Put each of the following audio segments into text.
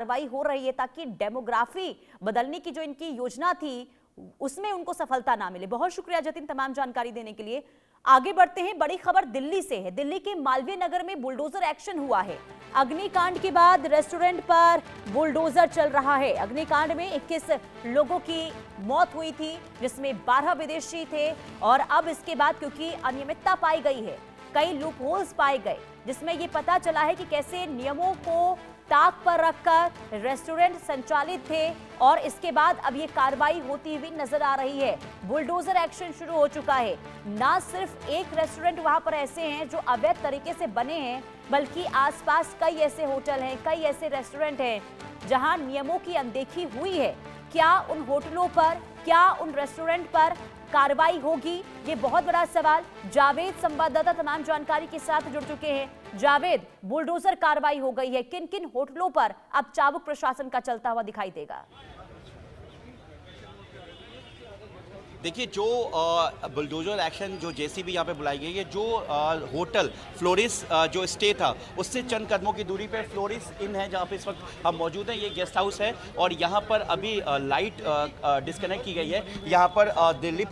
कार्रवाई हो रही है ताकि डेमोग्राफी बदलने की जो इनकी योजना थी उसमें उनको सफलता ना मिले। बहुत शुक्रिया जतिन तमाम जानकारी देने के लिए। आगे बढ़ते हैं, बड़ी खबर दिल्ली से है। दिल्ली के मालवीय नगर में बुलडोजर एक्शन हुआ है। अग्निकांड के बाद रेस्टोरेंट पर बुलडोजर चल रहा है। अग्निकांड में 21 लोगों की मौत हुई थी, जिसमें 12 विदेशी थे और अब इसके बाद क्योंकि अनियमितता पाई गई है, कई लूप होल्स पाए गए, जिसमें यह पता चला है कि कैसे नियमों को ताक पर रखकर रेस्टोरेंट संचालित थे और इसके बाद अब ये कार्रवाई होती हुई नजर आ रही है। बुलडोजर एक्शन शुरू हो चुका है। ना सिर्फ एक रेस्टोरेंट वहां पर ऐसे हैं जो अवैध तरीके से बने हैं, बल्कि आसपास कई ऐसे होटल हैं, कई ऐसे रेस्टोरेंट हैं जहां नियमों की अनदेखी हुई है। क्या उन होटलों पर, क्या उन रेस्टोरेंट पर कार्रवाई होगी, ये बहुत बड़ा सवाल। जावेद संवाददाता तमाम जानकारी के साथ जुड़ चुके हैं। जावेद, बुलडोजर कार्रवाई हो गई है, किन किन होटलों पर अब चाबुक प्रशासन का चलता हुआ दिखाई देगा? देखिए, जो बुलडोजर एक्शन जो जेसीबी यहाँ पे बुलाई गई है, जो होटल फ्लोरिस जो स्टे था उससे चंद कदमों की दूरी पे फ्लोरिस इन है जहाँ पे इस वक्त हम मौजूद हैं। ये गेस्ट हाउस है और यहाँ पर अभी लाइट डिस्कनेक्ट की गई है। यहाँ पर दिल्ली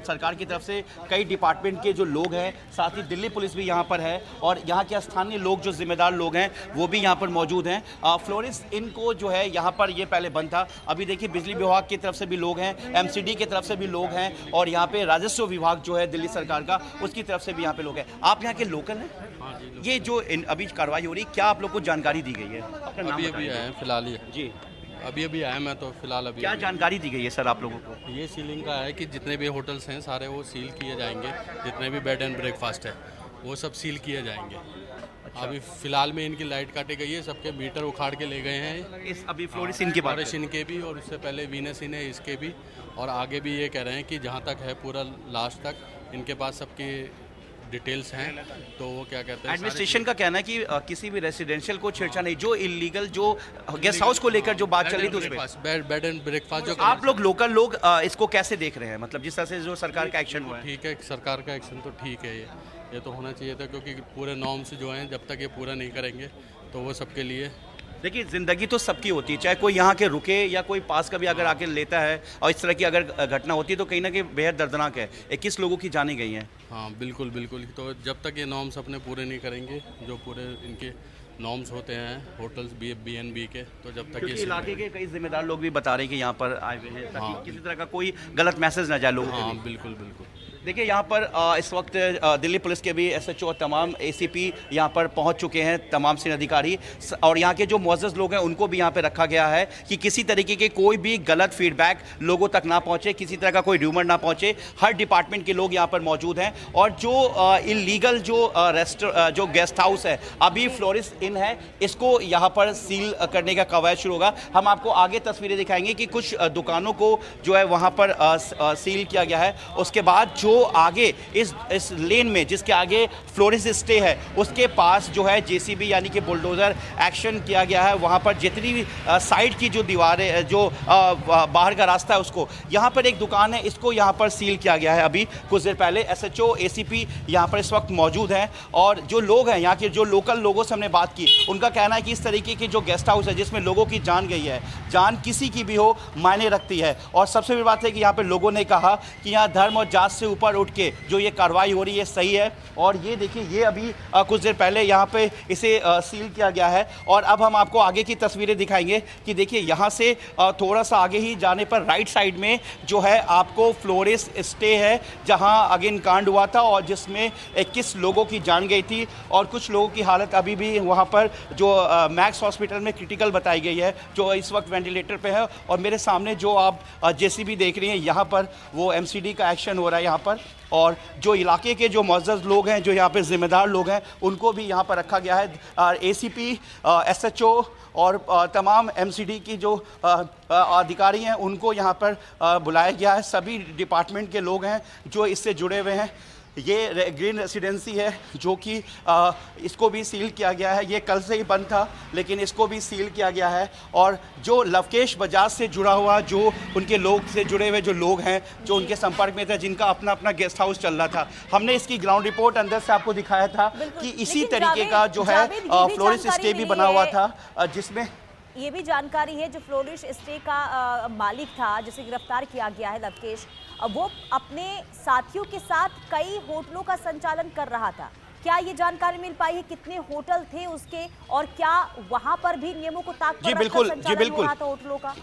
सरकार की तरफ से कई डिपार्टमेंट के जो लोग हैं, साथ ही दिल्ली पुलिस भी यहाँ पर है और यहाँ के स्थानीय लोग जो जिम्मेदार लोग हैं वो भी यहाँ पर मौजूद हैं। फ्लोरिस इन को जो है यहाँ पर ये पहले बंद था। अभी देखिए, बिजली विभाग की तरफ से भी लोग हैं, एमसीडी की तरफ से भी लोग हैं और यहाँ पे राजस्व विभाग जो है दिल्ली सरकार का, उसकी तरफ से भी यहाँ पे लोग हैं। आप यहाँ के लोकल हैं? हाँ जी। ये जो अभी कार्रवाई हो रही है, क्या आप लोग को जानकारी दी गई है? अभी आए फिलहाल ही जी, अभी आया मैं तो फिलहाल। अभी क्या जानकारी दी गई है सर आप लोगों को? ये सीलिंग का है कि जितने भी होटल्स हैं सारे वो सील किए जाएंगे, जितने भी बेड एंड ब्रेकफास्ट है वो सब सील किए जाएंगे। अच्छा। अभी फिलहाल में इनकी लाइट काटी गई है, सबके मीटर उखाड़ के ले गए हैं। इस अभी फ्लोरिस इन के बारे में इनके भी और इससे पहले वीनस इन है इसके भी, और आगे भी ये कह रहे हैं कि जहाँ तक है पूरा लास्ट तक इनके पास सबकी डिटेल्स हैं। तो वो क्या कहते हैं, एडमिनिस्ट्रेशन का कहना है कि किसी भी रेसिडेंशियल को छेड़छाड़ नहीं, जो इलीगल जो गेस्ट हाउस को लेकर जो बात चल रही थी उसमें बेड एंड ब्रेकफास्ट जो आप लोग लोकल लोग इसको कैसे देख रहे हैं? मतलब जिस तरह से जो सरकार का एक्शन हुआ है। ठीक है, सरकार का एक्शन तो ठीक है, ये तो होना चाहिए था, क्योंकि पूरे नॉर्म्स जो हैं जब तक ये पूरा नहीं करेंगे तो वो सबके लिए। देखिए, ज़िंदगी तो सबकी होती है, चाहे कोई यहाँ के रुके या कोई पास का भी अगर आके लेता है, और इस तरह की अगर घटना होती है तो कहीं ना कहीं बेहद दर्दनाक है। 21 लोगों की जानें गई हैं। हाँ बिल्कुल बिल्कुल। तो जब तक ये नॉर्म्स अपने पूरे नहीं करेंगे, जो पूरे इनके नॉर्म्स होते हैं होटल्स BNB के, तो जब तक ये इलाके के कई जिम्मेदार लोग भी बता रहे हैं कि यहाँ पर आए हुए हैं ताकि किसी तरह का कोई गलत मैसेज ना जाए लोगों को। हाँ बिल्कुल बिल्कुल। देखिए, यहाँ पर इस वक्त दिल्ली पुलिस के भी SHO और तमाम ACP यहाँ पर पहुँच चुके हैं, तमाम सीनियर अधिकारी, और यहाँ के जो मुअज़्ज़ज़ लोग हैं उनको भी यहाँ पे रखा गया है कि किसी तरीके के कोई भी गलत फीडबैक लोगों तक ना पहुँचे, किसी तरह का कोई र्यूमर ना पहुँचे। हर डिपार्टमेंट के लोग यहाँ पर मौजूद हैं और जो इलीगल जो गेस्ट हाउस है, अभी फ्लोरिस इन है, इसको यहाँ पर सील करने का कवायद शुरू होगा। हम आपको आगे तस्वीरें दिखाएंगे कि कुछ दुकानों को जो है वहाँ पर सील किया गया है। उसके बाद जो आगे इस लेन में जिसके आगे फ्लोरिस स्टे है उसके पास जो है JCB यानी कि बुलडोजर एक्शन किया गया है। वहाँ पर जितनी भी साइड की जो दीवारें, जो बाहर का रास्ता है, उसको यहाँ पर एक दुकान है, इसको यहाँ पर सील किया गया है। अभी कुछ देर पहले SHO ACP यहाँ पर इस वक्त मौजूद हैं और जो लोग हैं यहाँ के, जो लोकल लोगों से हमने बात की, उनका कहना है कि इस तरीके के जो गेस्ट हाउस है जिसमें लोगों की जान गई है, जान किसी की भी हो मायने रखती है। और सबसे बड़ी बात है कि यहाँ पे लोगों ने कहा कि यहाँ धर्म और जात से ऊपर उठ के जो ये कार्रवाई हो रही है सही है। और ये देखिए, ये अभी कुछ देर पहले यहाँ पे इसे सील किया गया है। और अब हम आपको आगे की तस्वीरें दिखाएंगे कि देखिए, यहाँ से थोड़ा सा आगे ही जाने पर राइट साइड में जो है आपको फ्लोरिस स्टे है, जहाँ अग्निकांड हुआ था और जिसमें 21 लोगों की जान गई थी और कुछ लोगों की हालत अभी भी वहाँ पर जो मैक्स हॉस्पिटल में क्रिटिकल बताई गई है, जो इस वक्त वेंटिलेटर पे है। और मेरे सामने जो आप JCB देख रही हैं, यहाँ पर वो MCD का एक्शन हो रहा है यहाँ पर, और जो इलाके के जो मुअज़्ज़ज़ लोग हैं, जो यहाँ पे ज़िम्मेदार लोग हैं, उनको भी यहाँ पर रखा गया है। ACP, SHO और तमाम MCD की जो अधिकारी हैं उनको यहाँ पर बुलाया गया है। सभी डिपार्टमेंट के लोग हैं जो इससे जुड़े हुए हैं। ये ग्रीन रेसिडेंसी है जो कि इसको भी सील किया गया है। ये कल से ही बंद था लेकिन इसको भी सील किया गया है। और जो लवकेश बजाज से जुड़ा हुआ, जो उनके लोग से जुड़े हुए जो लोग हैं, जो उनके संपर्क में थे, जिनका अपना अपना गेस्ट हाउस चल रहा था, हमने इसकी ग्राउंड रिपोर्ट अंदर से आपको दिखाया था कि इसी तरीके का जो है फ्लोरिस स्टे भी बना हुआ था, जिसमें ये भी जानकारी है जो फ्लोरिश स्टे का मालिक था जिसे गिरफ्तार किया गया है लवकेश, वो अपने साथियों के साथ कई होटलों का संचालन कर रहा था। क्या ये जानकारी मिल पाई है कितने होटल थे उसके और क्या वहां पर भी नियमों को ताक पर रखकर संचालन हो रहा था होटलों का?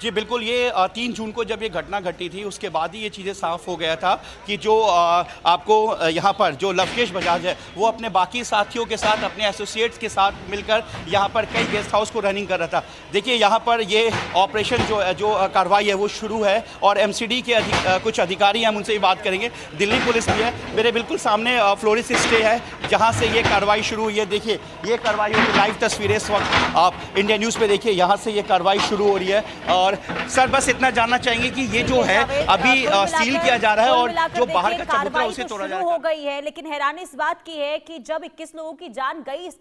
जी बिल्कुल, ये 3 जून को जब ये घटना घटी थी उसके बाद ही ये चीज़ें साफ हो गया था कि जो आपको यहाँ पर जो लवकेश बजाज है वो अपने बाकी साथियों के साथ, अपने एसोसिएट्स के साथ मिलकर यहाँ पर कई गेस्ट हाउस को रनिंग कर रहा था। देखिए यहाँ पर ये ऑपरेशन जो कार्रवाई है वो शुरू है और एमसीडी के कुछ अधिकारी हैं, हम उनसे ही बात करेंगे। दिल्ली पुलिस भी है, मेरे बिल्कुल सामने फ्लोरिश स्टे है जहाँ से ये कार्रवाई शुरू हुई है। देखिए ये कार्रवाई की लाइव तस्वीरें इस वक्त आप इंडिया न्यूज़ पे देखिए, यहाँ से ये कार्रवाई शुरू हो रही है। और सर बस इतना जानना चाहेंगे कि ये जो है अभी सील किया जा रहा है और जो बाहर का चबूतरा उसे तोड़ा जा रहा है। हो गई है, लेकिन हैरानी इस बात की है कि जब 21 लोगों की जान गई इसके